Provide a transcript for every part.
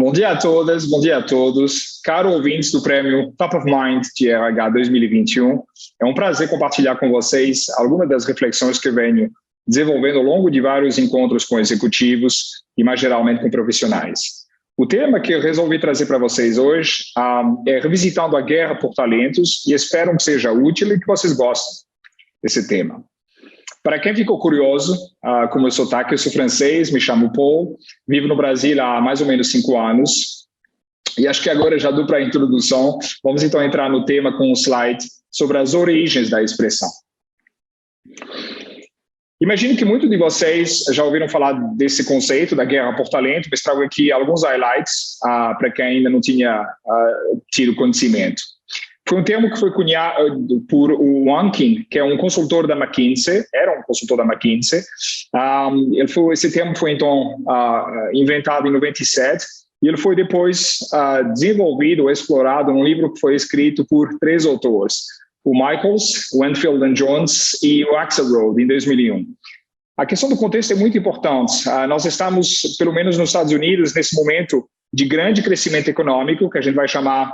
Bom dia a todas, bom dia a todos. Caro ouvintes do Prêmio Top of Mind de RH 2021, é um prazer compartilhar com vocês algumas das reflexões que eu venho desenvolvendo ao longo de vários encontros com executivos e mais geralmente com profissionais. O tema que eu resolvi trazer para vocês hoje é revisitando a guerra por talentos e espero que seja útil e que vocês gostem desse tema. Para quem ficou curioso com o meu sotaque, eu sou francês, me chamo Paul, vivo no Brasil há mais ou menos 5 anos e acho que agora já deu para a introdução. Vamos então entrar no tema com um slide sobre as origens da expressão. Imagino que muitos de vocês já ouviram falar desse conceito da guerra por talento, mas trago aqui alguns highlights para quem ainda não tinha tido conhecimento. Foi um termo que foi cunhado por o Wankin, que é um consultor da McKinsey, era um consultor da McKinsey. Esse termo foi então inventado em 97 e ele foi depois desenvolvido ou explorado num livro que foi escrito por 3 autores, o Michaels, o Enfield and Jones e o Axelrod, em 2001. A questão do contexto é muito importante. Nós estamos, pelo menos nos Estados Unidos, nesse momento de grande crescimento econômico, que a gente vai chamar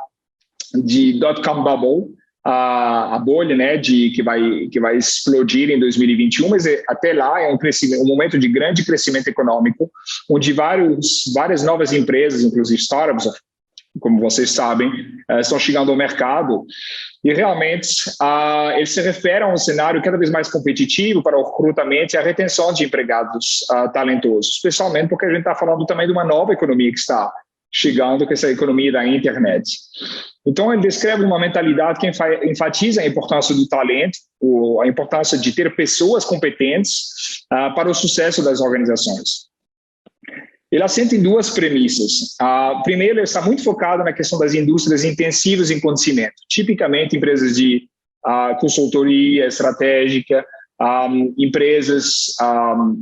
de dot-com bubble, a bolha, né, que vai explodir em 2021, mas até lá é um momento de grande crescimento econômico, onde várias novas empresas, inclusive startups, como vocês sabem, estão chegando ao mercado e realmente eles se referem a um cenário cada vez mais competitivo para o recrutamento e a retenção de empregados talentosos, especialmente porque a gente está falando também de uma nova economia que está chegando, que é essa economia da internet. Então, ele descreve uma mentalidade que enfatiza a importância do talento, a importância de ter pessoas competentes para o sucesso das organizações. Ele assenta em 2 premissas. A primeira está muito focada na questão das indústrias intensivas em conhecimento, tipicamente empresas de consultoria estratégica, empresas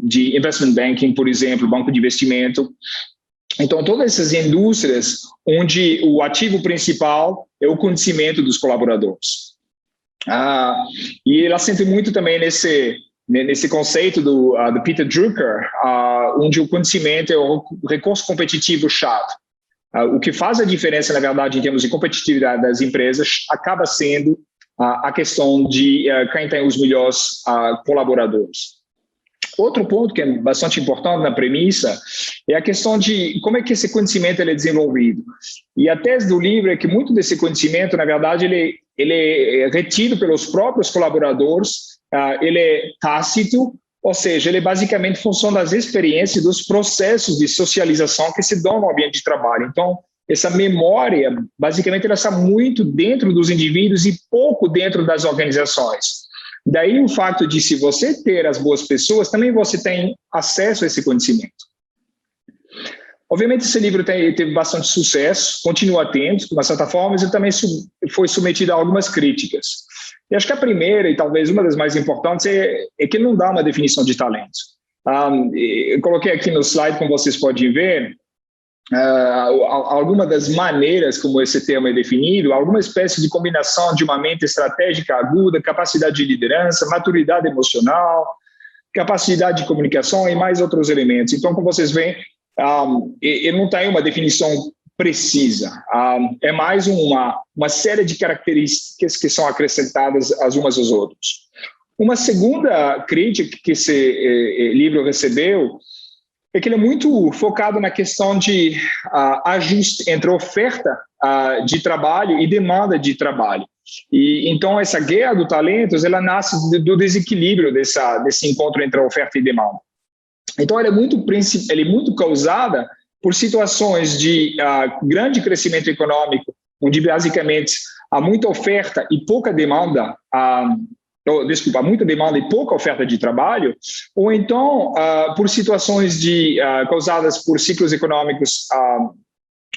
de investment banking, por exemplo, banco de investimento. Então, todas essas indústrias onde o ativo principal é o conhecimento dos colaboradores. E ele assenta muito também nesse conceito do Peter Drucker, onde o conhecimento é o recurso competitivo chave. O que faz a diferença, na verdade, em termos de competitividade das empresas, acaba sendo a questão de quem tem os melhores colaboradores. Outro ponto que é bastante importante na premissa é a questão de como é que esse conhecimento ele é desenvolvido. E a tese do livro é que muito desse conhecimento, na verdade, ele é retido pelos próprios colaboradores, ele é tácito, ou seja, ele é basicamente função das experiências, dos processos de socialização que se dão no ambiente de trabalho. Então, essa memória, basicamente, ela está muito dentro dos indivíduos e pouco dentro das organizações. Daí o fato de, se você ter as boas pessoas, também você tem acesso a esse conhecimento. Obviamente, esse livro teve bastante sucesso, continua tendo, de uma certa forma, mas ele também foi submetido a algumas críticas. E acho que a primeira, e talvez uma das mais importantes, é que ele não dá uma definição de talento. Eu coloquei aqui no slide, como vocês podem ver, alguma das maneiras como esse termo é definido, alguma espécie de combinação de uma mente estratégica aguda, capacidade de liderança, maturidade emocional, capacidade de comunicação e mais outros elementos. Então, como vocês veem, ele não tem uma definição precisa, é mais uma série de características que são acrescentadas as umas às outras. Uma segunda crítica que esse livro recebeu é que ele é muito focado na questão de ajuste entre oferta de trabalho e demanda de trabalho. E então essa guerra do talentos, ela nasce do desequilíbrio desse encontro entre a oferta e demanda. Então ela é muito causada por situações de grande crescimento econômico, onde basicamente há muita oferta e pouca demanda, muita demanda e pouca oferta de trabalho, ou então por situações causadas por ciclos econômicos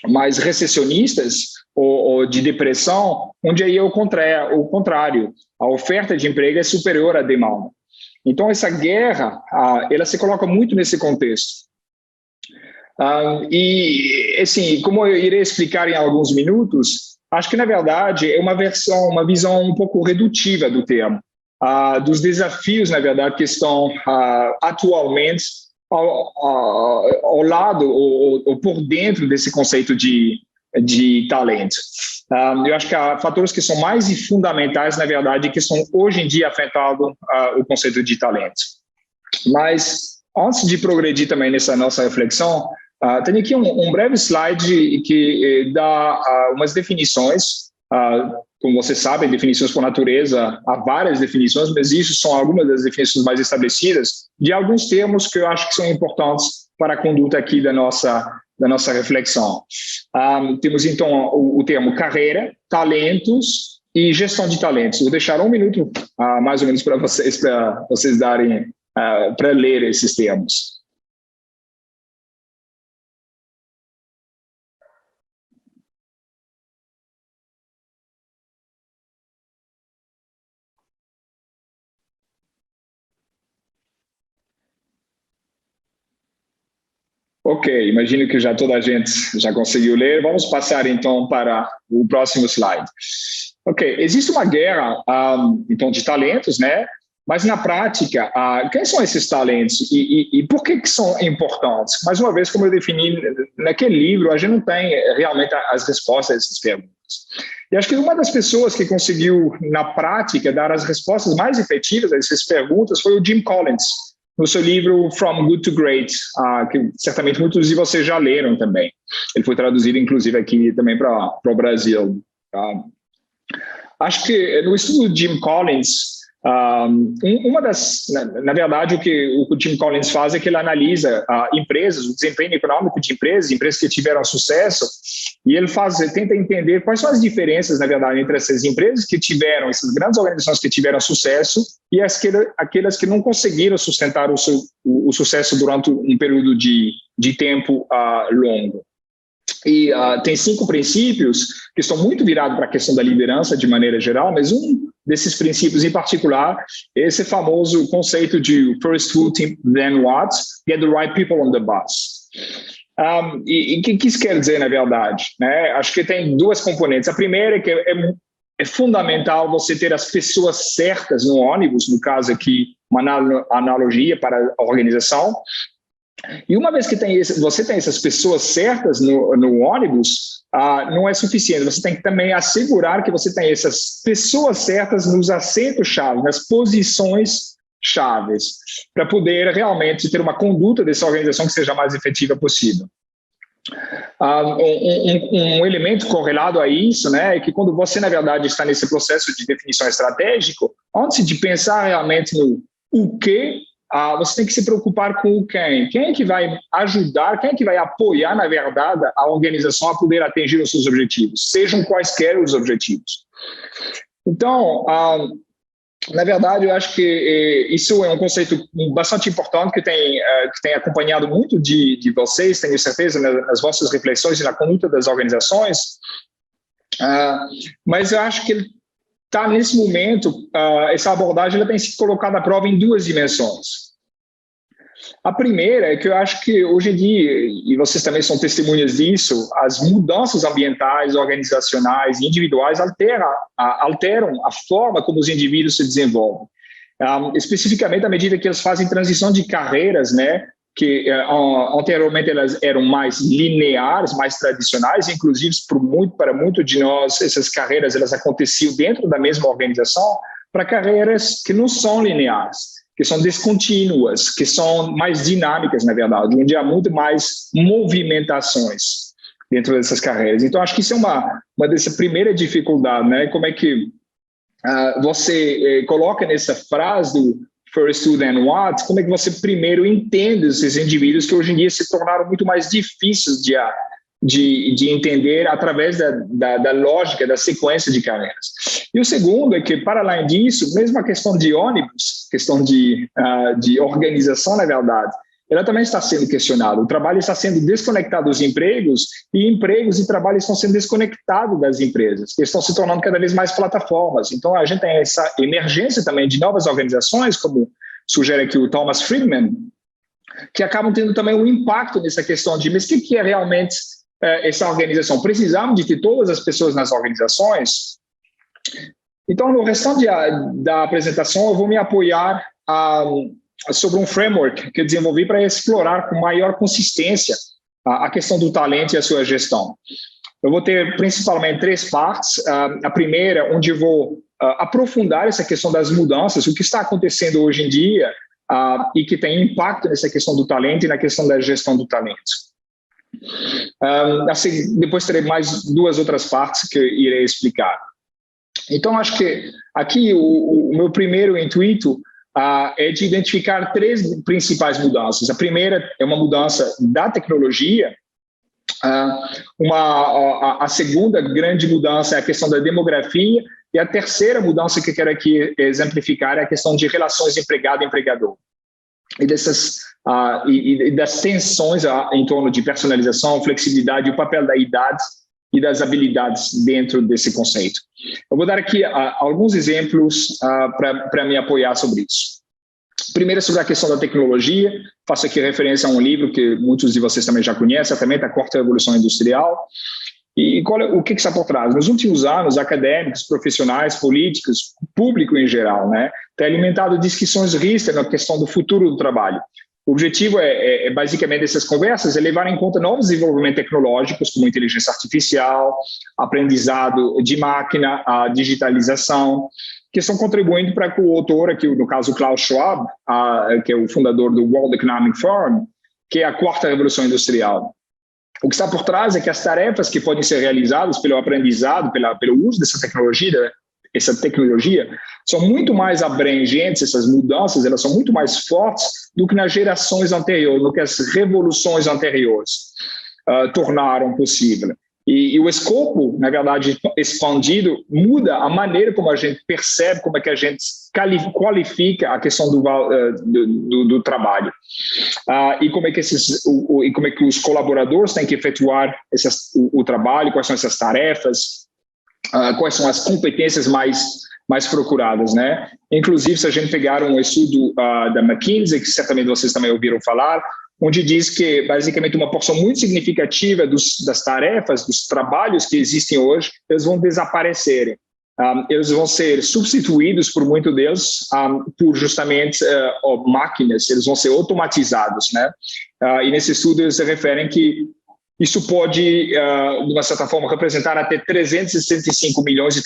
mais recessionistas ou de depressão, onde aí é o contrário, a oferta de emprego é superior à demanda. Então essa guerra, ela se coloca muito nesse contexto. E assim, como eu irei explicar em alguns minutos, acho que na verdade é uma visão um pouco redutiva do termo. Dos desafios, na verdade, que estão atualmente ao lado ou por dentro desse conceito de talento. Eu acho que há fatores que são mais fundamentais, na verdade, que estão hoje em dia afetando o conceito de talento. Mas, antes de progredir também nessa nossa reflexão, tenho aqui um breve slide que dá umas definições. Como vocês sabem, definições por natureza, há várias definições, mas isso são algumas das definições mais estabelecidas de alguns termos que eu acho que são importantes para a conduta aqui da nossa reflexão. Temos, então, o termo carreira, talentos e gestão de talentos. Vou deixar um minuto, mais ou menos, para vocês darem, para ler esses termos. Ok, imagino que já toda a gente já conseguiu ler. Vamos passar, então, para o próximo slide. Ok, existe uma guerra, então, de talentos, né? Mas, na prática, quem são esses talentos e por que são importantes? Mais uma vez, como eu defini naquele livro, a gente não tem realmente as respostas a essas perguntas. E acho que uma das pessoas que conseguiu, na prática, dar as respostas mais efetivas a essas perguntas foi o Jim Collins, no seu livro From Good to Great, que certamente muitos de vocês já leram também. Ele foi traduzido, inclusive, aqui também para o Brasil. Acho que no estudo de Jim Collins, na verdade, o que o Jim Collins faz é que ele analisa empresas, o desempenho econômico de empresas que tiveram sucesso, e ele tenta entender quais são as diferenças, na verdade, entre essas empresas que tiveram, essas grandes organizações que tiveram sucesso e aquelas que não conseguiram sustentar o sucesso durante um período de tempo longo. E tem 5 princípios que estão muito virados para a questão da liderança de maneira geral, mas um desses princípios em particular é esse famoso conceito de first who, then what, get the right people on the bus. E o que isso quer dizer, na verdade? Né? Acho que tem 2 componentes. A primeira é que é fundamental você ter as pessoas certas no ônibus, no caso aqui, uma analogia para a organização. E uma vez que você tem essas pessoas certas no ônibus, não é suficiente. Você tem que também assegurar que você tem essas pessoas certas nos assentos-chave, nas posições chaves, para poder realmente ter uma conduta dessa organização que seja a mais efetiva possível. Um elemento correlado a isso, né, é que quando você, na verdade, está nesse processo de definição estratégica, antes de pensar realmente no o que, você tem que se preocupar com o quem. Quem é que vai ajudar, quem é que vai apoiar, na verdade, a organização a poder atingir os seus objetivos, sejam quaisquer os objetivos. Então, na verdade, eu acho que isso é um conceito bastante importante que tem acompanhado muito de vocês, tenho certeza, nas vossas reflexões e na conduta das organizações, mas eu acho que ele está nesse momento, essa abordagem ela tem sido colocada à prova em 2 dimensões. A primeira é que eu acho que hoje em dia, e vocês também são testemunhas disso, as mudanças ambientais, organizacionais e individuais alteram a forma como os indivíduos se desenvolvem. Especificamente à medida que eles fazem transição de carreiras, né, que anteriormente elas eram mais lineares, mais tradicionais, inclusive para muito de nós essas carreiras elas aconteciam dentro da mesma organização, para carreiras que não são lineares, que são descontínuas, que são mais dinâmicas, na verdade, onde há muito mais movimentações dentro dessas carreiras. Então, acho que isso é uma dessa primeira dificuldade, né? Como é que você coloca nessa frase do first who, then what, como é que você primeiro entende esses indivíduos que hoje em dia se tornaram muito mais difíceis de entender através da lógica, da sequência de carreiras. E o segundo é que, para além disso, mesmo a questão de ônibus, questão de organização, na verdade, ela também está sendo questionada. O trabalho está sendo desconectado dos empregos e empregos e trabalho estão sendo desconectados das empresas, que estão se tornando cada vez mais plataformas. Então, a gente tem essa emergência também de novas organizações, como sugere aqui o Thomas Friedman, que acabam tendo também um impacto nessa questão de, mas o que é realmente essa organização? Precisamos de ter todas as pessoas nas organizações? Então, no restante da apresentação, eu vou me apoiar sobre um framework que eu desenvolvi para explorar com maior consistência a questão do talento e a sua gestão. Eu vou ter principalmente 3 partes. A primeira, onde eu vou aprofundar essa questão das mudanças, o que está acontecendo hoje em dia e que tem impacto nessa questão do talento e na questão da gestão do talento. Assim, depois terei mais 2 outras partes que eu irei explicar. Então, acho que aqui o meu primeiro intuito é de identificar 3 principais mudanças. A primeira é uma mudança da tecnologia. A segunda grande mudança é a questão da demografia. E a terceira mudança que eu quero aqui exemplificar é a questão de relações empregado-empregador. E das tensões em torno de personalização, flexibilidade, o papel da idade e das habilidades dentro desse conceito. Eu vou dar aqui alguns exemplos para me apoiar sobre isso. Primeiro, sobre a questão da tecnologia, faço aqui referência a um livro que muitos de vocês também já conhecem, também da Quarta Revolução Industrial. E o que está por trás? Nos últimos anos, acadêmicos, profissionais, políticos, público em geral, tem alimentado discussões ríspidas na questão do futuro do trabalho. O objetivo basicamente dessas conversas é levar em conta novos desenvolvimentos tecnológicos, como inteligência artificial, aprendizado de máquina, a digitalização, que estão contribuindo para que o autor, aqui no caso Klaus Schwab, que é o fundador do World Economic Forum, que é a Quarta Revolução Industrial. O que está por trás é que as tarefas que podem ser realizadas pelo aprendizado, pelo uso dessa tecnologia, são muito mais abrangentes, essas mudanças, elas são muito mais fortes do que nas gerações anteriores, do que as revoluções anteriores tornaram possível. E o escopo, na verdade, expandido, muda a maneira como a gente percebe, como é que a gente qualifica a questão do trabalho. E como é que os colaboradores têm que efetuar o trabalho, quais são essas tarefas, quais são as competências mais procuradas, Inclusive, se a gente pegar um estudo da McKinsey, que certamente vocês também ouviram falar, onde diz que, basicamente, uma porção muito significativa das tarefas, dos trabalhos que existem hoje, eles vão desaparecerem. Eles vão ser substituídos, por muito deles, por justamente máquinas, eles vão ser automatizados, E nesse estudo eles se referem que isso pode, de uma certa forma, representar até 365 milhões de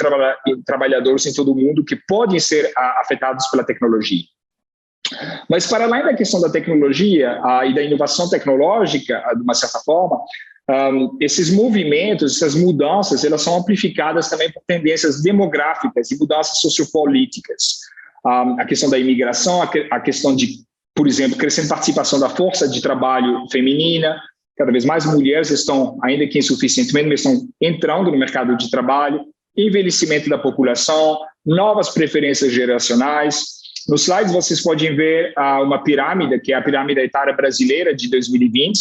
trabalhadores em todo o mundo que podem ser afetados pela tecnologia. Mas, para além da questão da tecnologia e da inovação tecnológica, de uma certa forma, esses movimentos, essas mudanças, elas são amplificadas também por tendências demográficas e mudanças sociopolíticas. A questão da imigração, a questão de, por exemplo, crescente participação da força de trabalho feminina, cada vez mais mulheres estão, ainda que insuficientemente, mas estão entrando no mercado de trabalho, envelhecimento da população, novas preferências geracionais. Nos slides vocês podem ver uma pirâmide, que é a pirâmide etária brasileira de 2020.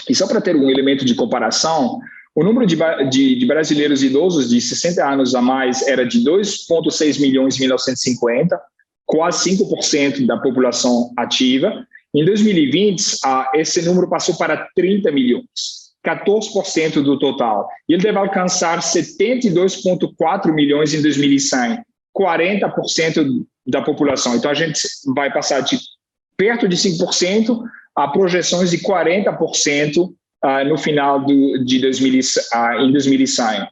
E só para ter um elemento de comparação, o número de brasileiros idosos de 60 anos a mais era de 2,6 milhões em 1950, quase 5% da população ativa. Em 2020, esse número passou para 30 milhões, 14% do total. E ele deve alcançar 72,4 milhões em 2100, 40% da população. Então, a gente vai passar de perto de 5% a projeções de 40% no final em 2100.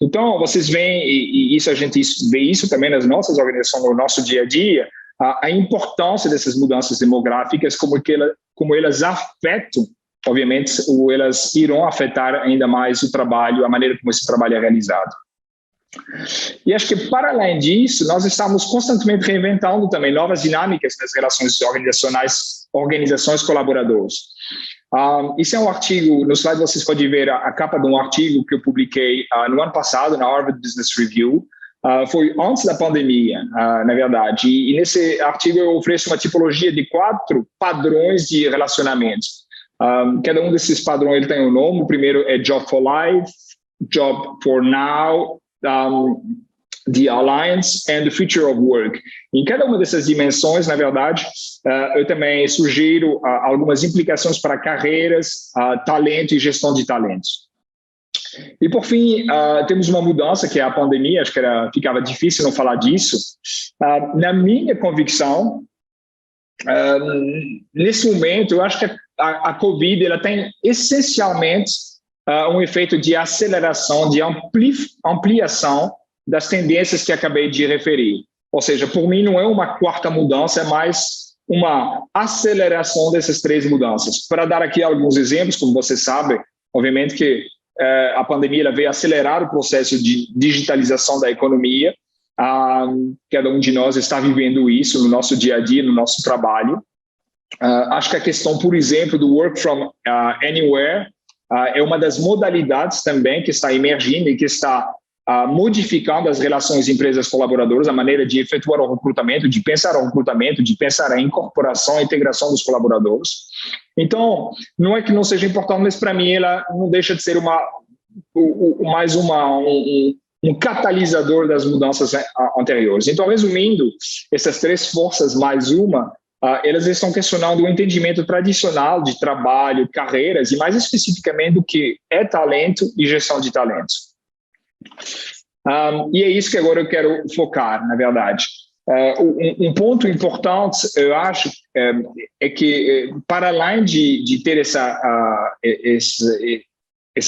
Então, vocês veem, e isso a gente vê isso também nas nossas organizações, no nosso dia a dia, a importância dessas mudanças demográficas, como elas afetam, obviamente, ou elas irão afetar ainda mais o trabalho, a maneira como esse trabalho é realizado. E acho que, para além disso, nós estamos constantemente reinventando também novas dinâmicas nas relações organizações colaboradores. Isso é um artigo, no slide vocês podem ver a capa de um artigo que eu publiquei no ano passado, na Harvard Business Review. Foi antes da pandemia, na verdade. E nesse artigo eu ofereço uma tipologia de 4 padrões de relacionamento. Cada um desses padrões ele tem um nome. O primeiro é Job for Life, Job for Now, The Alliance and the Future of Work. Em cada uma dessas dimensões, na verdade, eu também sugiro algumas implicações para carreiras, talento e gestão de talentos. E, por fim, temos uma mudança, que é a pandemia. Acho que ficava difícil não falar disso. Na minha convicção, nesse momento, eu acho que a Covid ela tem essencialmente um efeito de aceleração, de ampliação das tendências que acabei de referir. Ou seja, por mim não é uma quarta mudança, é mais uma aceleração dessas três mudanças. Para dar aqui alguns exemplos, como você sabe, obviamente que a pandemia ela veio acelerar o processo de digitalização da economia. Cada um de nós está vivendo isso no nosso dia a dia, no nosso trabalho. Acho que a questão, por exemplo, do work from anywhere é uma das modalidades também que está emergindo e que está modificando as relações empresas-colaboradoras, a maneira de efetuar o recrutamento, de pensar o recrutamento, de pensar a incorporação, a integração dos colaboradores. Então, não é que não seja importante, mas para mim ela não deixa de ser um catalisador das mudanças anteriores. Então, resumindo, essas três forças mais uma, elas estão questionando o entendimento tradicional de trabalho, carreiras e mais especificamente do que é talento e gestão de talentos. E é isso que agora eu quero focar, na verdade. Um ponto importante, eu acho, é que para além de ter essa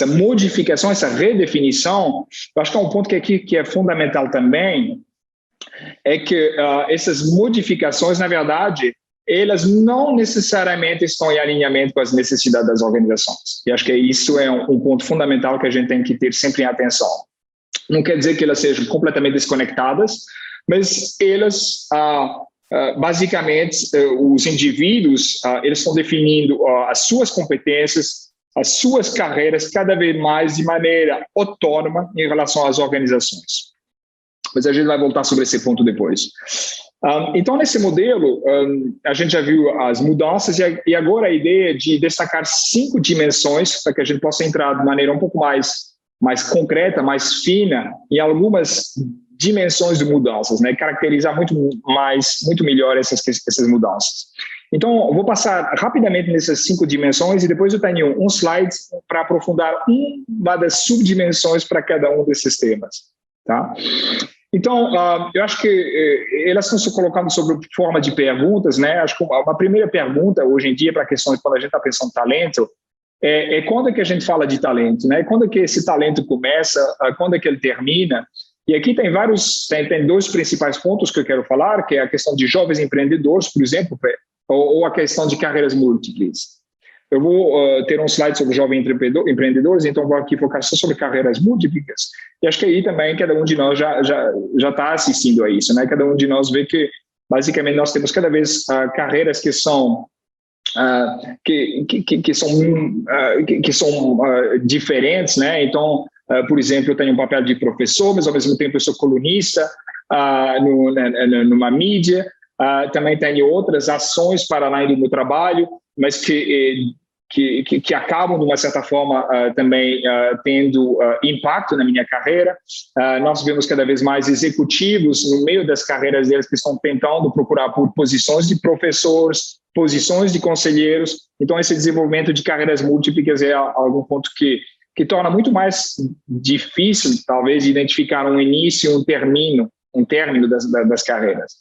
modificação, essa redefinição, eu acho que é um ponto que é fundamental também, é que essas modificações, na verdade, elas não necessariamente estão em alinhamento com as necessidades das organizações. E acho que isso é um ponto fundamental que a gente tem que ter sempre em atenção. Não quer dizer que elas sejam completamente desconectadas, mas elas, basicamente, os indivíduos, eles estão definindo as suas competências, as suas carreiras cada vez mais de maneira autônoma em relação às organizações. Mas a gente vai voltar sobre esse ponto depois. Então, nesse modelo, a gente já viu as mudanças e agora a ideia de destacar 5 dimensões para que a gente possa entrar de maneira um pouco mais concreta, mais fina, em algumas dimensões de mudanças, né? Caracterizar muito melhor essas mudanças. Então, eu vou passar rapidamente nessas 5 dimensões e depois eu tenho um slide para aprofundar uma das subdimensões para cada um desses temas, tá? Então, eu acho que elas estão se colocando sob forma de perguntas, né? Acho que uma primeira pergunta hoje em dia para questões quando a gente está pensando em talento é quando é que a gente fala de talento, né? Quando é que esse talento começa, quando é que ele termina? E aqui tem tem 2 principais pontos que eu quero falar, que é a questão de jovens empreendedores, por exemplo, ou a questão de carreiras múltiplas. Eu vou ter um slide sobre jovens empreendedores, então vou aqui focar só sobre carreiras múltiplas. E acho que aí também cada um de nós já está assistindo a isso, né? Cada um de nós vê que, basicamente, nós temos cada vez carreiras que são diferentes, né? Então, por exemplo, eu tenho um papel de professor, mas ao mesmo tempo eu sou colunista numa mídia. Também tenho outras ações para além do meu trabalho, mas que acabam, de uma certa forma, também tendo impacto na minha carreira. Nós vemos cada vez mais executivos no meio das carreiras deles que estão tentando procurar por posições de professores, posições de conselheiros. Então, esse desenvolvimento de carreiras múltiplas é algum ponto que torna muito mais difícil, talvez, identificar um início e um término das carreiras.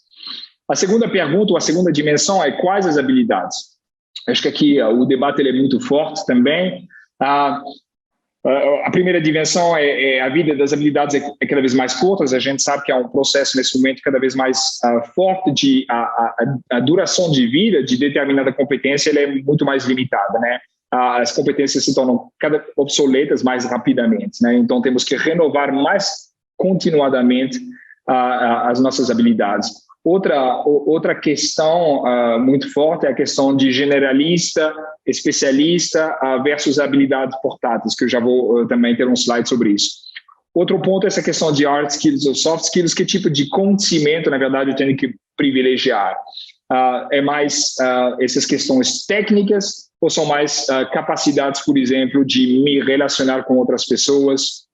A segunda pergunta, ou a segunda dimensão, é quais as habilidades? Acho que aqui o debate ele é muito forte também. A primeira dimensão é a vida das habilidades é cada vez mais curtas. A gente sabe que há um processo nesse momento cada vez mais forte de a duração de vida de determinada competência ela é muito mais limitada, né? As competências se tornam obsoletas mais rapidamente, né? Então temos que renovar mais continuadamente as nossas habilidades. Outra questão muito forte é a questão de generalista, especialista versus habilidades portáteis, que eu já vou também ter um slide sobre isso. Outro ponto é essa questão de hard skills ou soft skills, que tipo de conhecimento, na verdade, eu tenho que privilegiar? É mais essas questões técnicas ou são mais capacidades, por exemplo, de me relacionar com outras pessoas,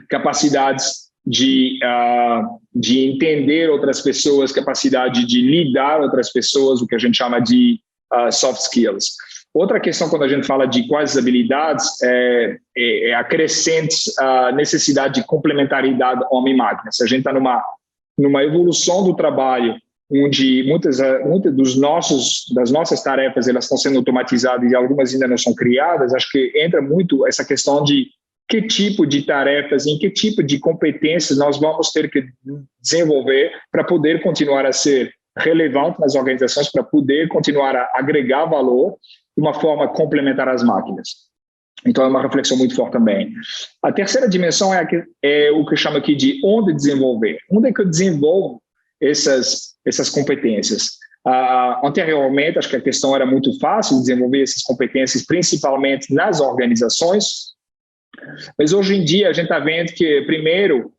capacidades de entender outras pessoas, capacidade de lidar com outras pessoas, o que a gente chama de soft skills. Outra questão quando a gente fala de quais habilidades é a crescente necessidade de complementaridade homem-máquina. Se a gente está numa evolução do trabalho onde muitas das nossas tarefas elas estão sendo automatizadas e algumas ainda não são criadas, acho que entra muito essa questão de que tipo de tarefas, em que tipo de competências nós vamos ter que desenvolver para poder continuar a ser relevante nas organizações, para poder continuar a agregar valor de uma forma complementar às máquinas. Então, é uma reflexão muito forte também. A terceira dimensão é o que eu chamo aqui de onde desenvolver. Onde é que eu desenvolvo essas competências? Anteriormente, acho que a questão era muito fácil de desenvolver essas competências, principalmente nas organizações, mas hoje em dia a gente está vendo que, primeiro,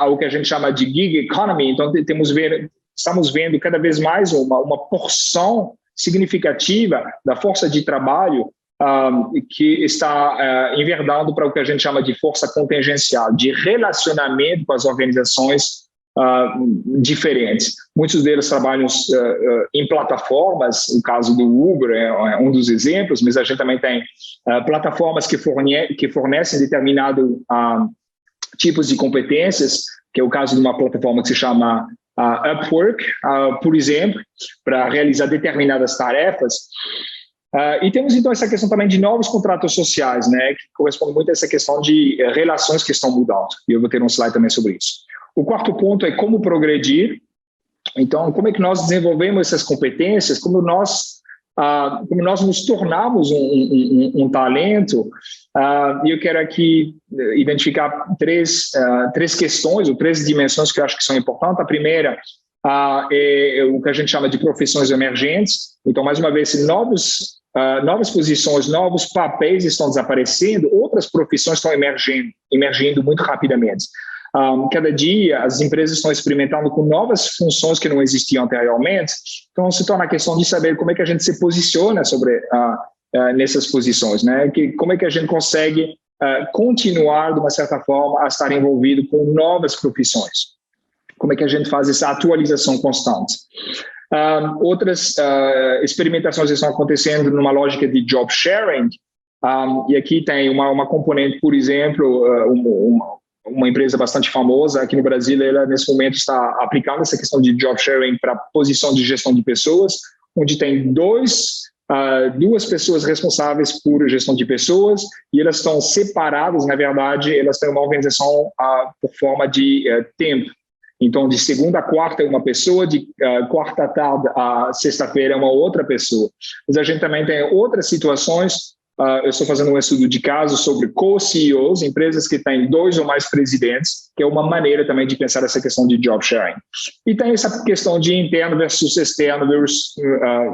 o que a gente chama de gig economy, então estamos vendo cada vez mais uma porção significativa da força de trabalho que está enverdando para o que a gente chama de força contingencial, de relacionamento com as organizações diferentes. Muitos deles trabalham em plataformas, o caso do Uber é um dos exemplos, mas a gente também tem plataformas que fornecem determinados tipos de competências, que é o caso de uma plataforma que se chama Upwork, por exemplo, para realizar determinadas tarefas. E temos, então, essa questão também de novos contratos sociais, né, que corresponde muito a essa questão de relações que estão mudando. E eu vou ter um slide também sobre isso. O quarto ponto é como progredir. Então, como é que nós desenvolvemos essas competências, como nós nos tornamos um talento. E eu quero aqui identificar três questões, ou três dimensões que eu acho que são importantes. A primeira é o que a gente chama de profissões emergentes. Então, mais uma vez, novas posições, novos papéis estão desaparecendo, outras profissões estão emergindo muito rapidamente. Cada dia as empresas estão experimentando com novas funções que não existiam anteriormente, então se torna a questão de saber como é que a gente se posiciona nessas posições, né? Como é que a gente consegue continuar de uma certa forma a estar envolvido com novas profissões, como é que a gente faz essa atualização constante. Outras experimentações estão acontecendo numa lógica de job sharing, e aqui tem uma componente, por exemplo, uma empresa bastante famosa aqui no Brasil, ela nesse momento está aplicando essa questão de job sharing para a posição de gestão de pessoas, onde tem duas pessoas responsáveis por gestão de pessoas e elas estão separadas, na verdade, elas têm uma organização por forma de tempo. Então, de segunda a quarta é uma pessoa, de quarta à tarde a sexta-feira é uma outra pessoa. Mas a gente também tem outras situações. Eu estou fazendo um estudo de caso sobre co-CEOs, empresas que têm 2 ou mais presidentes, que é uma maneira também de pensar essa questão de job sharing. E tem essa questão de interno versus externo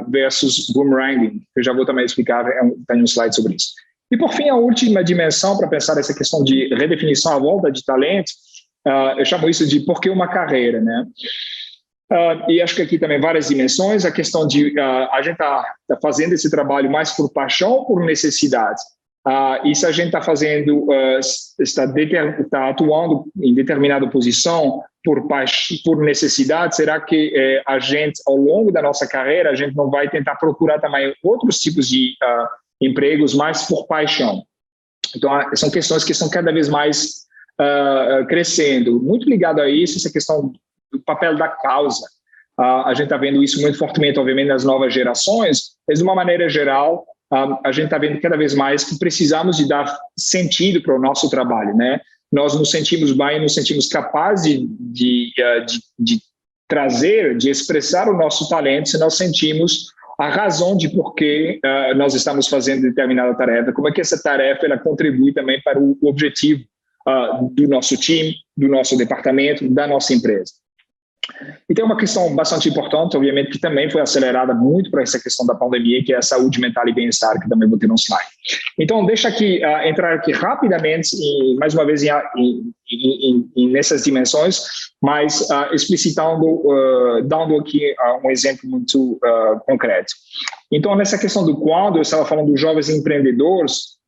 versus boomeranging, que eu já vou também explicar, tem um slide sobre isso. E, por fim, a última dimensão para pensar essa questão de redefinição à volta de talento, eu chamo isso de por que uma carreira, né? E acho que aqui também várias dimensões, a questão de a gente tá fazendo esse trabalho mais por paixão ou por necessidade. E se a gente está fazendo, está atuando em determinada posição por necessidade, será que a gente, ao longo da nossa carreira, a gente não vai tentar procurar também outros tipos de empregos mais por paixão? Então, são questões que estão cada vez mais crescendo. Muito ligado a isso, essa questão do papel da causa. A gente está vendo isso muito fortemente, obviamente, nas novas gerações, mas de uma maneira geral, a gente está vendo cada vez mais que precisamos de dar sentido para o nosso trabalho, né? Nós nos sentimos bem, nos sentimos capazes de trazer, de expressar o nosso talento se nós sentimos a razão de por que nós estamos fazendo determinada tarefa, como é que essa tarefa ela contribui também para o objetivo do nosso time, do nosso departamento, da nossa empresa. E tem uma questão bastante importante, obviamente, que também foi acelerada muito por essa questão da pandemia, que é a saúde mental e bem-estar, que também vou ter um slide. Então, deixa aqui entrar aqui rapidamente, mais uma vez, nessas dimensões, mas explicitando, dando aqui um exemplo muito concreto. Então, nessa questão do quando, eu estava falando dos jovens empreendedores.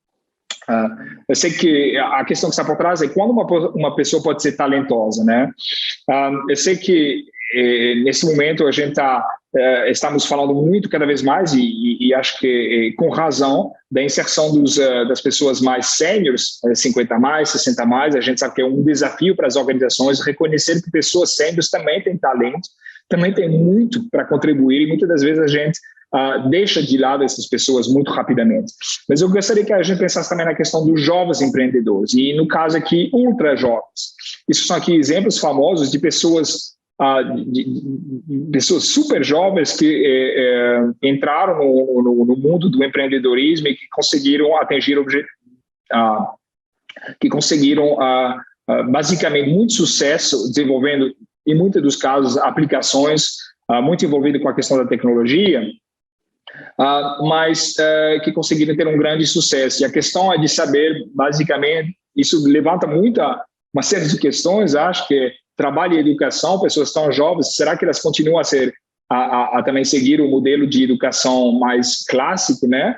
Eu sei que a questão que está por trás é quando uma pessoa pode ser talentosa, né? Eu sei que nesse momento a gente estamos falando muito cada vez mais e acho que com razão da inserção das pessoas mais sêniores, 50 mais, 60 mais. A gente sabe que é um desafio para as organizações reconhecer que pessoas sêniores também têm talento, também tem muito para contribuir e muitas das vezes a gente deixa de lado essas pessoas muito rapidamente. Mas eu gostaria que a gente pensasse também na questão dos jovens empreendedores, e no caso aqui, ultra jovens. Isso são aqui exemplos famosos de pessoas, pessoas super jovens que entraram no mundo do empreendedorismo e que conseguiram atingir que conseguiram basicamente muito sucesso desenvolvendo, em muitos dos casos, aplicações muito envolvidas com a questão da tecnologia, mas que conseguiram ter um grande sucesso. E a questão é de saber, basicamente, isso levanta uma série de questões, acho que trabalho e educação, pessoas tão jovens, será que elas continuam a também seguir o modelo de educação mais clássico, né?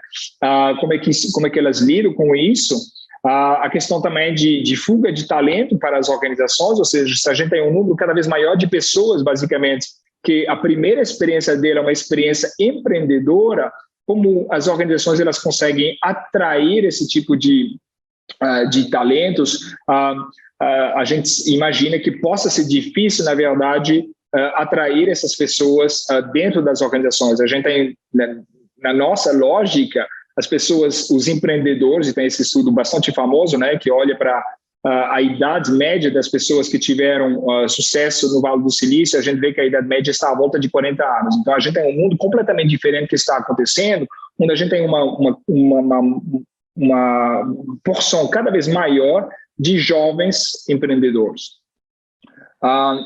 Como é que elas lidam com isso? A questão também de fuga de talento para as organizações, ou seja, se a gente tem um número cada vez maior de pessoas, basicamente, que a primeira experiência dele é uma experiência empreendedora, como as organizações elas conseguem atrair esse tipo de talentos, a gente imagina que possa ser difícil, na verdade, atrair essas pessoas dentro das organizações. A gente tem, na nossa lógica, as pessoas, os empreendedores, e tem esse estudo bastante famoso, né, que olha para a idade média das pessoas que tiveram sucesso no Vale do Silício, a gente vê que a idade média está à volta de 40 anos. Então, a gente tem um mundo completamente diferente que está acontecendo, onde a gente tem uma porção cada vez maior de jovens empreendedores.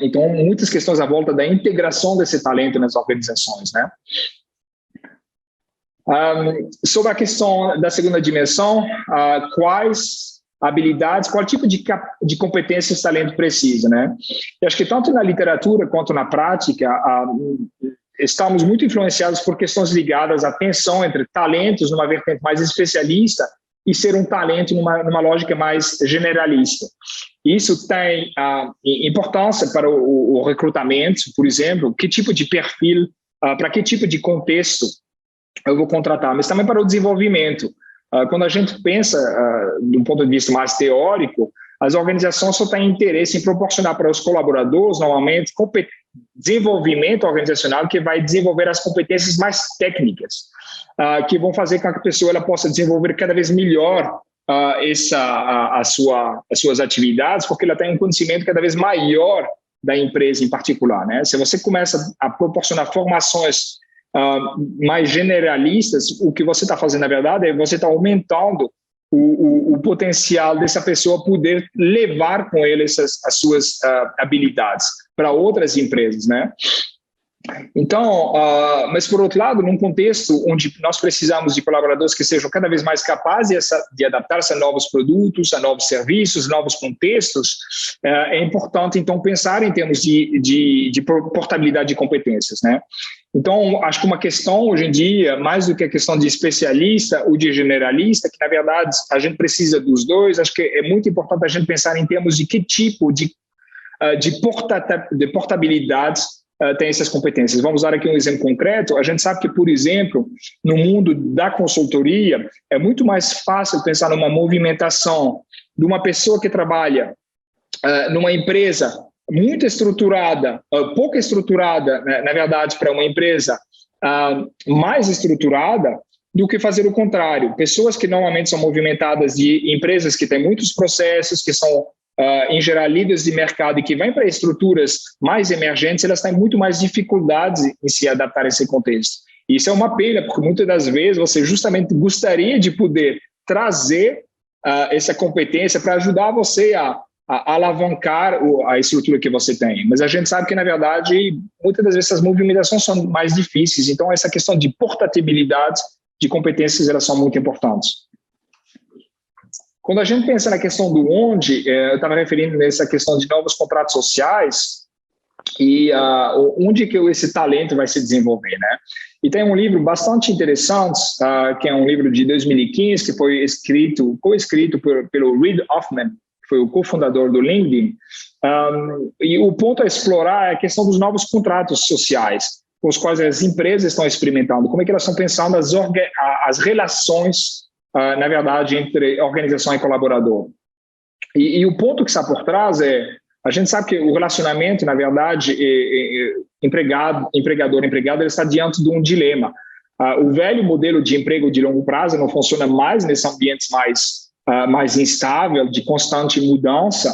Então, muitas questões à volta da integração desse talento nas organizações, né? Sobre a questão da segunda dimensão, quais habilidades, qual tipo de competências o talento precisa, né? Eu acho que tanto na literatura quanto na prática, estamos muito influenciados por questões ligadas à tensão entre talentos numa vertente mais especialista e ser um talento numa lógica mais generalista. Isso tem importância para o recrutamento, por exemplo, que tipo de perfil, para que tipo de contexto eu vou contratar, mas também para o desenvolvimento. Quando a gente pensa, do ponto de vista mais teórico, as organizações só têm interesse em proporcionar para os colaboradores, normalmente, desenvolvimento organizacional que vai desenvolver as competências mais técnicas, que vão fazer com que a pessoa ela possa desenvolver cada vez melhor as suas atividades, porque ela tem um conhecimento cada vez maior da empresa em particular, né? Se você começa a proporcionar formações mais generalistas, o que você está fazendo, na verdade, é você está aumentando o potencial dessa pessoa poder levar com ele as suas habilidades para outras empresas, né? Então, mas por outro lado, num contexto onde nós precisamos de colaboradores que sejam cada vez mais capazes de adaptar-se a novos produtos, a novos serviços, novos contextos, é importante, então, pensar em termos de portabilidade de competências, né? Então, acho que uma questão hoje em dia, mais do que a questão de especialista ou de generalista, que na verdade a gente precisa dos dois, acho que é muito importante a gente pensar em termos de que tipo de portabilidade tem essas competências. Vamos dar aqui um exemplo concreto. A gente sabe que, por exemplo, no mundo da consultoria, é muito mais fácil pensar numa movimentação de uma pessoa que trabalha numa empresa muito estruturada, pouco estruturada, na verdade, para uma empresa mais estruturada, do que fazer o contrário. Pessoas que normalmente são movimentadas de empresas que têm muitos processos, que são, em geral, líderes de mercado e que vêm para estruturas mais emergentes, elas têm muito mais dificuldades em se adaptar a esse contexto. E isso é uma pena, porque muitas das vezes você justamente gostaria de poder trazer essa competência para ajudar você a alavancar a estrutura que você tem. Mas a gente sabe que, na verdade, muitas das vezes essas movimentações são mais difíceis. Então, essa questão de portabilidade de competências, elas são muito importantes. Quando a gente pensa na questão do onde, eu estava referindo nessa questão de novos contratos sociais e onde que esse talento vai se desenvolver, né? E tem um livro bastante interessante, que é um livro de 2015, que foi co-escrito pelo Reid Hoffman, foi o cofundador do LinkedIn, e o ponto a explorar é a questão dos novos contratos sociais, com os quais as empresas estão experimentando, como é que elas estão pensando as relações, na verdade, entre organização e colaborador. E o ponto que está por trás a gente sabe que o relacionamento, na verdade, empregador, empregado, ele está diante de um dilema. O velho modelo de emprego de longo prazo não funciona mais nesses ambientes mais instável, de constante mudança,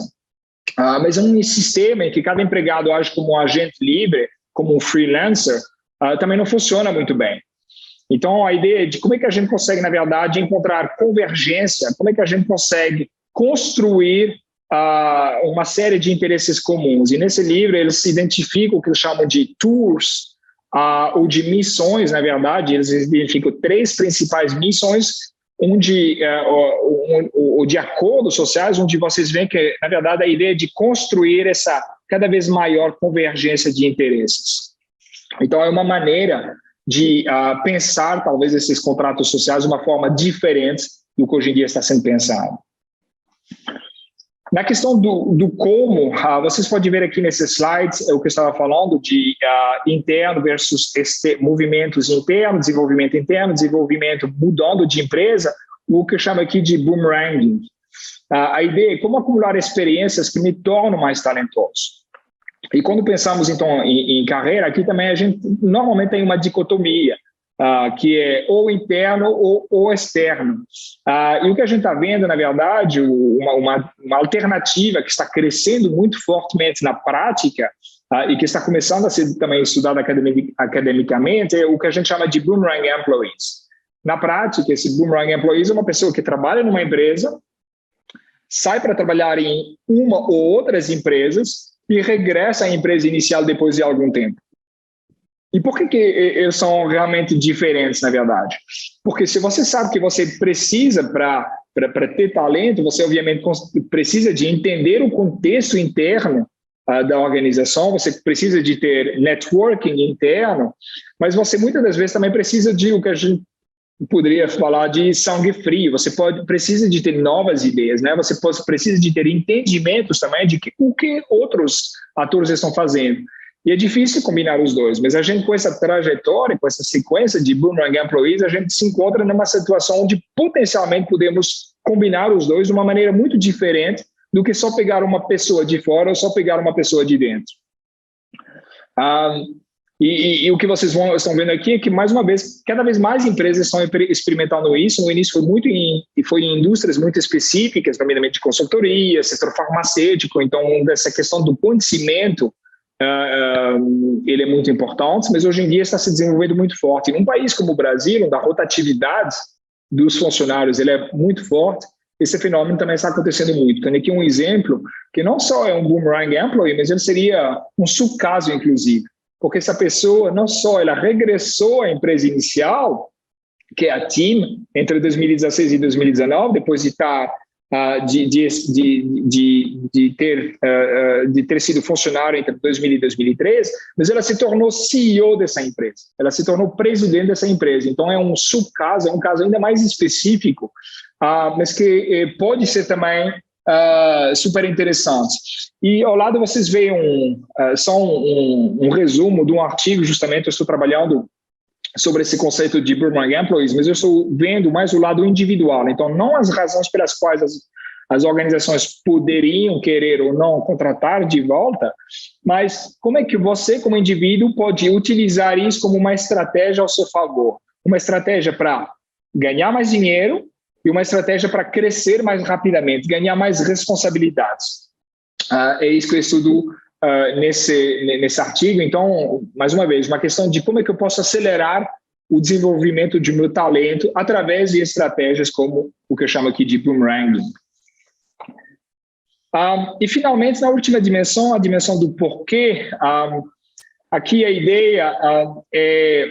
mas é um sistema em que cada empregado age como um agente livre, como um freelancer, também não funciona muito bem. Então, a ideia de como é que a gente consegue, na verdade, encontrar convergência, como é que a gente consegue construir uma série de interesses comuns. E nesse livro eles identificam o que eles chamam de tours, ou de missões, na verdade, eles identificam 3 principais missões, ou de acordos sociais, onde vocês veem que, na verdade, a ideia de construir essa cada vez maior convergência de interesses. Então, é uma maneira de pensar, talvez, esses contratos sociais de uma forma diferente do que hoje em dia está sendo pensado. Na questão do como, vocês podem ver aqui nesses slides o que eu estava falando de interno versus movimentos internos, desenvolvimento mudando de empresa, o que eu chamo aqui de boomeranging. A ideia é como acumular experiências que me tornam mais talentoso. E quando pensamos, então, em carreira, aqui também a gente normalmente tem uma dicotomia, que é ou interno ou externo. E o que a gente está vendo, na verdade, uma alternativa que está crescendo muito fortemente na prática e que está começando a ser também estudada academicamente é o que a gente chama de boomerang employees. Na prática, esse boomerang employees é uma pessoa que trabalha numa empresa, sai para trabalhar em uma ou outras empresas e regressa à empresa inicial depois de algum tempo. E por que eles são realmente diferentes, na verdade? Porque se você sabe que você precisa, para ter talento, você obviamente precisa de entender o contexto interno da organização, você precisa de ter networking interno, mas você muitas das vezes também precisa de o que a gente poderia falar de sangue frio. Você precisa de ter novas ideias, né? Você precisa de ter entendimentos também de o que outros atores estão fazendo. E é difícil combinar os dois, mas a gente, com essa trajetória, com essa sequência de boomerang employees, a gente se encontra numa situação onde potencialmente podemos combinar os dois de uma maneira muito diferente do que só pegar uma pessoa de fora ou só pegar uma pessoa de dentro. E o que vocês estão vendo aqui é que, mais uma vez, cada vez mais empresas estão experimentando isso. No início foi em indústrias muito específicas, nomeadamente de consultoria, setor farmacêutico. Então, dessa questão do conhecimento, ele é muito importante, mas hoje em dia está se desenvolvendo muito forte. Em um país como o Brasil, onde a rotatividade dos funcionários ele é muito forte, esse fenômeno também está acontecendo muito. Tem aqui um exemplo que não só é um boomerang employee, mas ele seria um subcaso, inclusive, porque essa pessoa não só ela regressou à empresa inicial, que é a TIM, entre 2016 e 2019, depois de estar de ter sido funcionário entre 2000 e 2013, mas ela se tornou CEO dessa empresa, ela se tornou presidente dessa empresa. Então é um subcaso, é um caso ainda mais específico, mas que pode ser também super interessante. E ao lado vocês veem só um resumo de um artigo, justamente eu estou trabalhando sobre esse conceito de boomerang employees, mas eu estou vendo mais o lado individual. Então, não as razões pelas quais as organizações poderiam querer ou não contratar de volta, mas como é que você, como indivíduo, pode utilizar isso como uma estratégia ao seu favor. Uma estratégia para ganhar mais dinheiro e uma estratégia para crescer mais rapidamente, ganhar mais responsabilidades. É isso que eu estudo nesse artigo. Então, mais uma vez, uma questão de como é que eu posso acelerar o desenvolvimento de meu talento através de estratégias como o que eu chamo aqui de boomerang. E, finalmente, na última dimensão, a dimensão do porquê, aqui a ideia é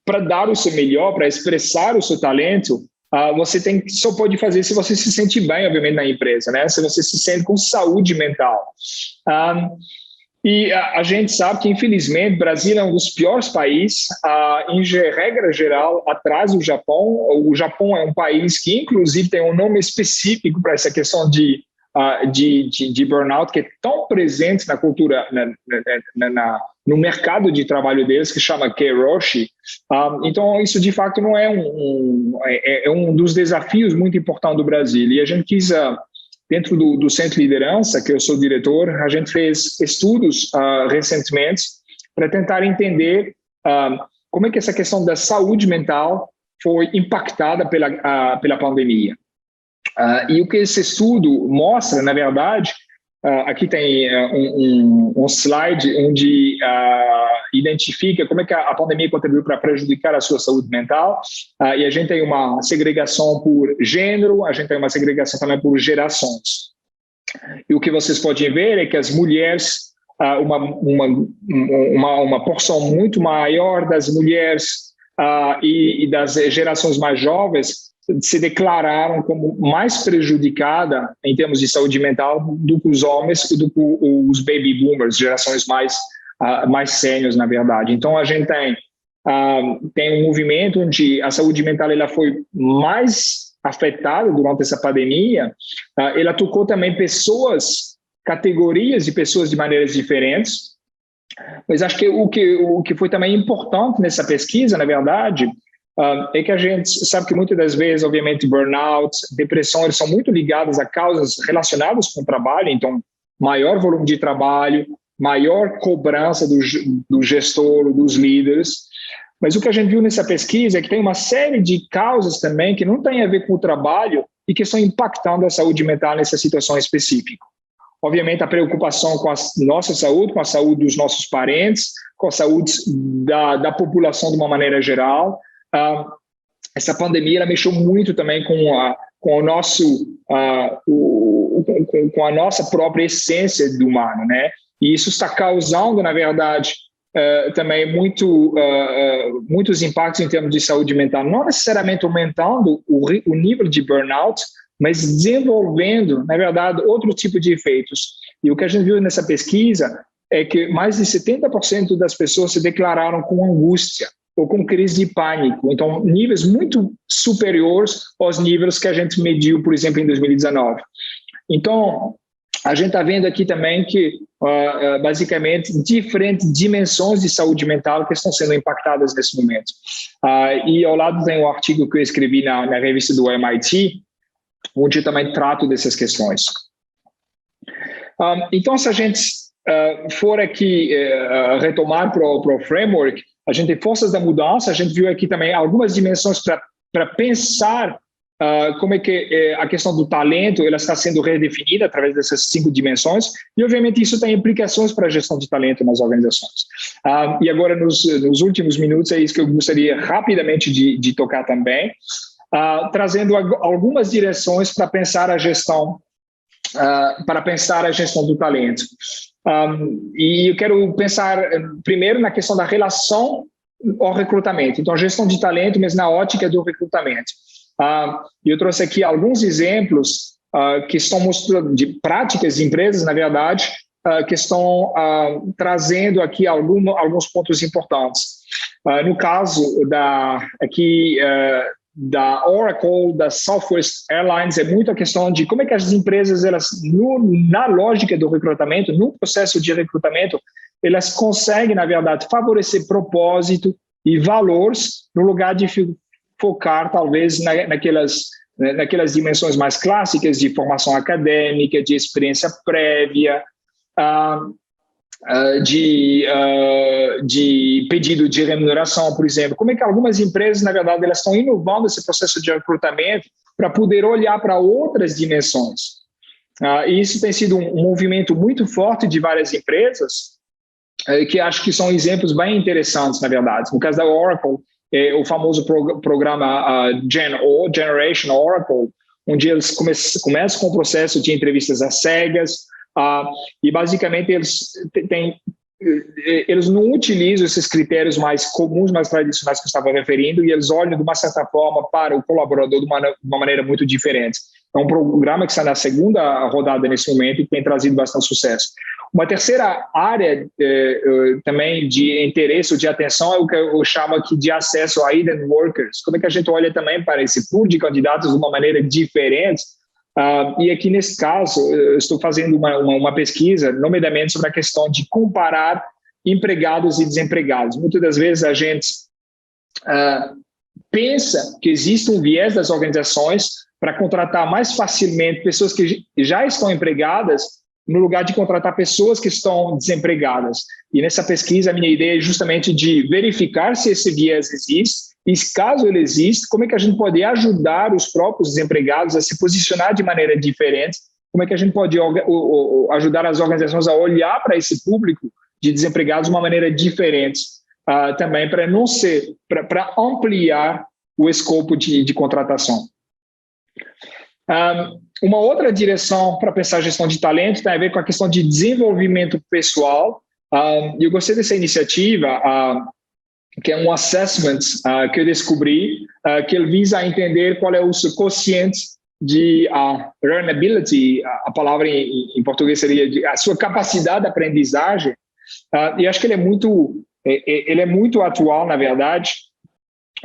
para dar o seu melhor, para expressar o seu talento, você só pode fazer se você se sente bem, obviamente, na empresa, né? Se você se sente com saúde mental. E a gente sabe que, infelizmente, o Brasil é um dos piores países, em regra geral, atrás do Japão. O Japão é um país que, inclusive, tem um nome específico para essa questão de burnout, que é tão presente na cultura, no mercado de trabalho deles, que chama Keiroshi. Então, isso, de fato, não é um dos desafios muito importantes do Brasil. E a gente quis dentro do Centro de Liderança, que eu sou diretor, a gente fez estudos recentemente para tentar entender como é que essa questão da saúde mental foi impactada pela pandemia. E o que esse estudo mostra, na verdade, aqui tem um slide onde identifica como é que a pandemia contribuiu para prejudicar a sua saúde mental, e a gente tem uma segregação por gênero, a gente tem uma segregação também por gerações. E o que vocês podem ver é que as mulheres, uma porção muito maior das mulheres e das gerações mais jovens se declararam como mais prejudicada em termos de saúde mental do que os homens e do que os baby boomers, gerações mais sêniores, na verdade. Então, a gente tem um movimento onde a saúde mental ela foi mais afetada durante essa pandemia. Ela tocou também categorias de pessoas de maneiras diferentes, mas acho que o que foi também importante nessa pesquisa, na verdade, é que a gente sabe que muitas das vezes, obviamente, burnout, depressão, eles são muito ligados a causas relacionadas com o trabalho, então, maior volume de trabalho, maior cobrança do gestor, dos líderes. Mas o que a gente viu nessa pesquisa é que tem uma série de causas também que não tem a ver com o trabalho e que estão impactando a saúde mental nessa situação específica. Obviamente, a preocupação com a nossa saúde, com a saúde dos nossos parentes, com a saúde da população de uma maneira geral. Essa pandemia ela mexeu muito também com a nossa própria essência do humano, né? E isso está causando, na verdade, também muitos impactos em termos de saúde mental, não necessariamente aumentando o nível de burnout, mas desenvolvendo, na verdade, outro tipo de efeitos. E o que a gente viu nessa pesquisa é que mais de 70% das pessoas se declararam com angústia ou com crise de pânico. Então, níveis muito superiores aos níveis que a gente mediu, por exemplo, em 2019. Então, a gente está vendo aqui também que, basicamente, diferentes dimensões de saúde mental que estão sendo impactadas nesse momento. E ao lado tem um artigo que eu escrevi na revista do MIT, onde eu também trato dessas questões. Então, se a gente for aqui retomar para o framework, a gente tem forças da mudança, a gente viu aqui também algumas dimensões para pensar como é que a questão do talento ela está sendo redefinida através dessas 5 dimensões, e obviamente isso tem implicações para a gestão de talento nas organizações. E agora, nos últimos minutos, é isso que eu gostaria rapidamente de tocar também, trazendo algumas direções para pensar a gestão do talento. E eu quero pensar primeiro na questão da relação ao recrutamento. Então, gestão de talento, mas na ótica do recrutamento. Eu trouxe aqui alguns exemplos que estão mostrando de práticas de empresas, na verdade, que estão trazendo aqui alguns pontos importantes. No caso da Oracle, da Southwest Airlines, é muito a questão de como é que as empresas, elas, na lógica do recrutamento, no processo de recrutamento, elas conseguem, na verdade, favorecer propósito e valores no lugar de focar, talvez, naquelas dimensões mais clássicas de formação acadêmica, de experiência prévia, de pedido de remuneração, por exemplo. Como é que algumas empresas, na verdade, elas estão inovando esse processo de recrutamento para poder olhar para outras dimensões. E isso tem sido um movimento muito forte de várias empresas, que acho que são exemplos bem interessantes, na verdade. No caso da Oracle, o famoso programa Generation Oracle, onde eles começam com o processo de entrevistas às cegas, e basicamente eles não utilizam esses critérios mais comuns, mais tradicionais que eu estava referindo, e eles olham de uma certa forma para o colaborador de uma maneira muito diferente. É um programa que está na segunda rodada nesse momento e tem trazido bastante sucesso. Uma terceira área também de interesse ou de atenção é o que eu chamo aqui de acesso a hidden workers. Como é que a gente olha também para esse pool de candidatos de uma maneira diferente? E aqui, nesse caso, eu estou fazendo uma pesquisa, nomeadamente sobre a questão de comparar empregados e desempregados. Muitas das vezes a gente pensa que existe um viés das organizações para contratar mais facilmente pessoas que já estão empregadas, no lugar de contratar pessoas que estão desempregadas. E nessa pesquisa, a minha ideia é justamente de verificar se esse viés existe, e caso ele exista, como é que a gente pode ajudar os próprios desempregados a se posicionar de maneira diferente, como é que a gente pode ajudar as organizações a olhar para esse público de desempregados de uma maneira diferente, também para não ser, para ampliar o escopo de contratação. Uma outra direção para pensar a gestão de talento tem a ver com a questão de desenvolvimento pessoal. Eu gostei dessa iniciativa, que é um assessment que eu descobri, que ele visa entender qual é o seu quociente de learnability, a palavra em português seria a sua capacidade de aprendizagem, e acho que ele é muito atual, na verdade.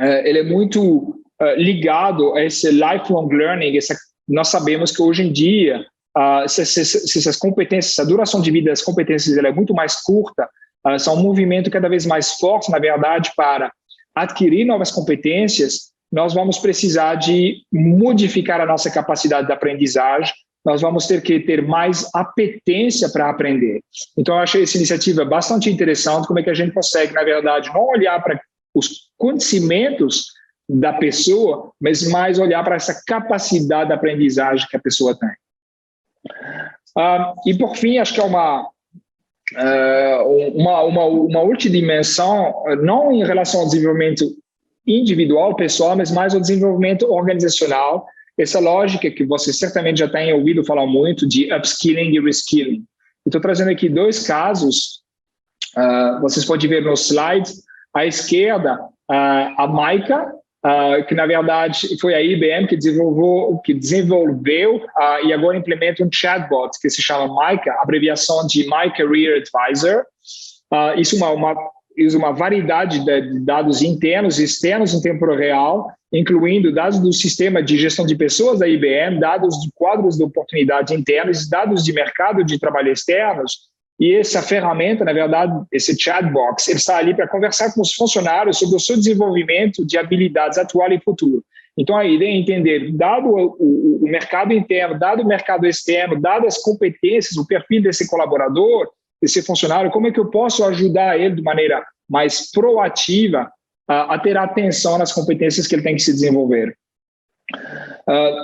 Ele é muito ligado a esse lifelong learning. Nós sabemos que hoje em dia essas competências, a duração de vida das competências ela é muito mais curta, são um movimento cada vez mais forte, na verdade, para adquirir novas competências. Nós vamos precisar de modificar a nossa capacidade de aprendizagem, nós vamos ter que ter mais apetência para aprender. Então, eu achei essa iniciativa bastante interessante, como é que a gente consegue, na verdade, não olhar para os conhecimentos da pessoa, mas mais olhar para essa capacidade de aprendizagem que a pessoa tem. E, por fim, acho que é uma última dimensão, não em relação ao desenvolvimento individual, pessoal, mas mais ao desenvolvimento organizacional, essa lógica que você certamente já tem ouvido falar muito de upskilling e reskilling. Estou trazendo aqui dois casos, vocês podem ver no slide, à esquerda, a Mica, que na verdade foi a IBM que desenvolveu e agora implementa um chatbot que se chama Mica, abreviação de My Career Advisor. Isso usa uma variedade de dados internos e externos em tempo real, incluindo dados do sistema de gestão de pessoas da IBM, dados de quadros de oportunidade internos, dados de mercado de trabalho externos. E essa ferramenta, na verdade, esse chatbox, ele está ali para conversar com os funcionários sobre o seu desenvolvimento de habilidades atual e futuro. Então, a ideia é entender, dado o mercado interno, dado o mercado externo, dadas as competências, o perfil desse colaborador, desse funcionário, como é que eu posso ajudar ele de maneira mais proativa a ter atenção nas competências que ele tem que se desenvolver.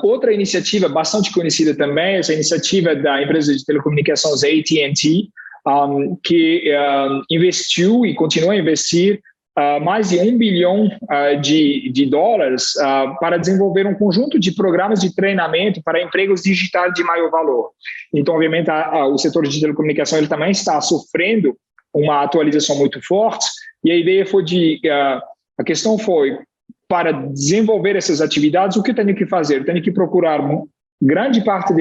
Outra iniciativa bastante conhecida também, essa iniciativa da empresa de telecomunicações AT&T, que investiu e continua a investir mais de $1 bilhão de dólares para desenvolver um conjunto de programas de treinamento para empregos digitais de maior valor. Então, obviamente, o setor de telecomunicação ele também está sofrendo uma atualização muito forte, e a ideia foi a questão foi, para desenvolver essas atividades, o que eu tenho que fazer? Eu tenho que procurar grande parte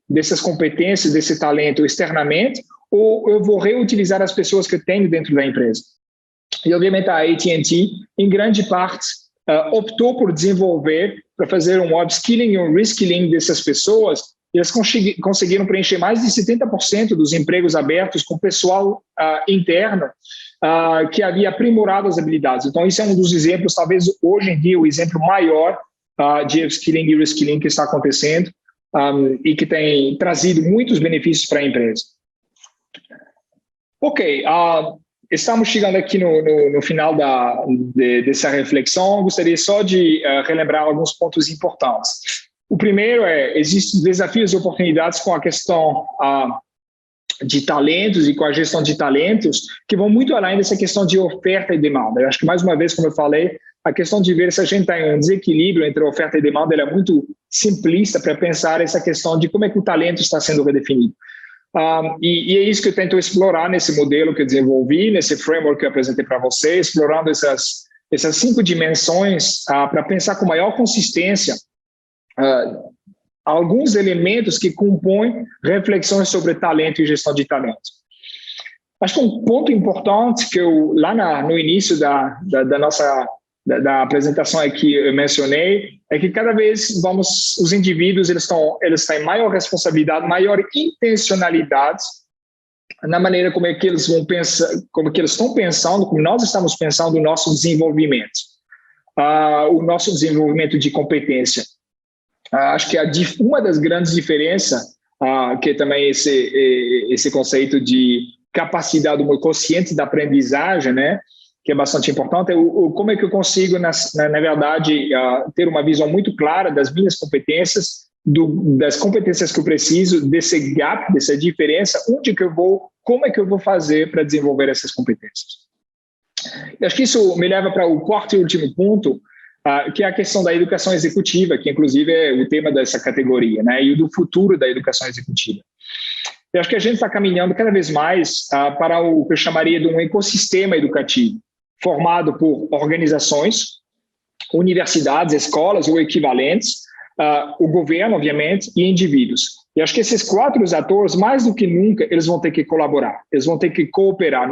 dessas competências, desse talento externamente, ou eu vou reutilizar as pessoas que eu tenho dentro da empresa? E, obviamente, a AT&T, em grande parte, optou por desenvolver, para fazer um upskilling e um reskilling dessas pessoas, e eles conseguiram preencher mais de 70% dos empregos abertos com pessoal interno que havia aprimorado as habilidades. Então, isso é um dos exemplos, talvez hoje em dia, o exemplo maior de upskilling e reskilling que está acontecendo e que tem trazido muitos benefícios para a empresa. Ok, estamos chegando aqui no final dessa reflexão. Gostaria só de relembrar alguns pontos importantes. O primeiro existem desafios e oportunidades com a questão de talentos e com a gestão de talentos que vão muito além dessa questão de oferta e demanda. Eu acho que, mais uma vez, como eu falei, a questão de ver se a gente tem um desequilíbrio entre oferta e demanda ela é muito simplista para pensar essa questão de como é que o talento está sendo redefinido. E é isso que eu tento explorar nesse modelo que eu desenvolvi, nesse framework que eu apresentei para vocês, explorando essas 5 dimensões para pensar com maior consistência alguns elementos que compõem reflexões sobre talento e gestão de talento. Acho que um ponto importante que eu, lá no início da nossa apresentação aqui eu mencionei, é que cada vez os indivíduos eles têm maior responsabilidade, maior intencionalidade na maneira como é que eles vão pensar, como que eles estão pensando, como nós estamos pensando o nosso desenvolvimento de competência. Acho que uma das grandes diferenças, que é também esse conceito de capacidade, uma consciência da aprendizagem, né, que é bastante importante, é como é que eu consigo, na verdade, ter uma visão muito clara das minhas competências, das competências que eu preciso, desse gap, dessa diferença, como é que eu vou fazer para desenvolver essas competências. Eu acho que isso me leva para o quarto e último ponto, que é a questão da educação executiva, que inclusive é o tema dessa categoria, né, e do futuro da educação executiva. Eu acho que a gente está caminhando cada vez mais para o que eu chamaria de um ecossistema educativo, formado por organizações, universidades, escolas ou equivalentes, o governo, obviamente, e indivíduos. E acho que esses 4 atores, mais do que nunca, eles vão ter que colaborar, eles vão ter que cooperar.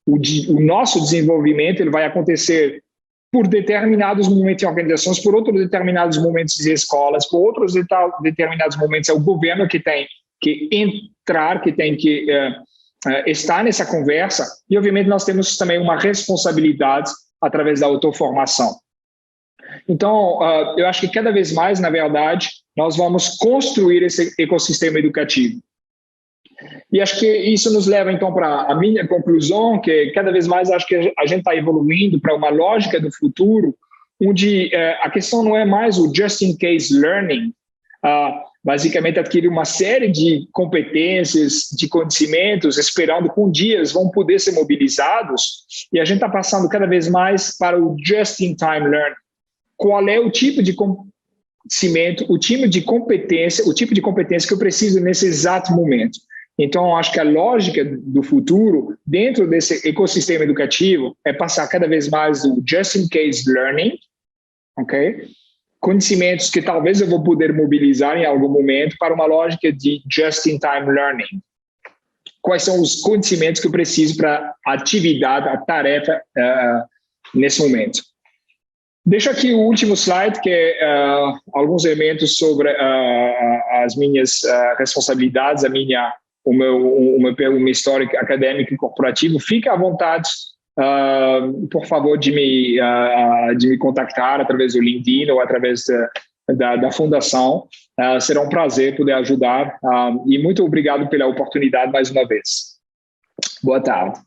O nosso desenvolvimento ele vai acontecer por determinados momentos em organizações, por outros determinados momentos em escolas, por outros determinados momentos é o governo que tem que entrar, que tem que estar nessa conversa, e obviamente nós temos também uma responsabilidade através da autoformação. Então, eu acho que cada vez mais, na verdade, nós vamos construir esse ecossistema educativo. E acho que isso nos leva, então, para a minha conclusão, que cada vez mais acho que a gente está evoluindo para uma lógica do futuro, onde a questão não é mais o just-in-case learning, basicamente adquirir uma série de competências, de conhecimentos, esperando que um dia eles vão poder ser mobilizados, e a gente está passando cada vez mais para o just-in-time learning. Qual é o tipo de conhecimento, o tipo de competência que eu preciso nesse exato momento. Então, acho que a lógica do futuro, dentro desse ecossistema educativo, é passar cada vez mais do just-in-case learning, ok? Conhecimentos que talvez eu vou poder mobilizar em algum momento para uma lógica de just-in-time learning. Quais são os conhecimentos que eu preciso para a atividade, a tarefa nesse momento? Deixo aqui o último slide, que é alguns elementos sobre as minhas responsabilidades, o meu histórico acadêmico e corporativo. Fique à vontade, por favor, de me contactar através do LinkedIn ou através da fundação. Será um prazer poder ajudar. E muito obrigado pela oportunidade mais uma vez. Boa tarde.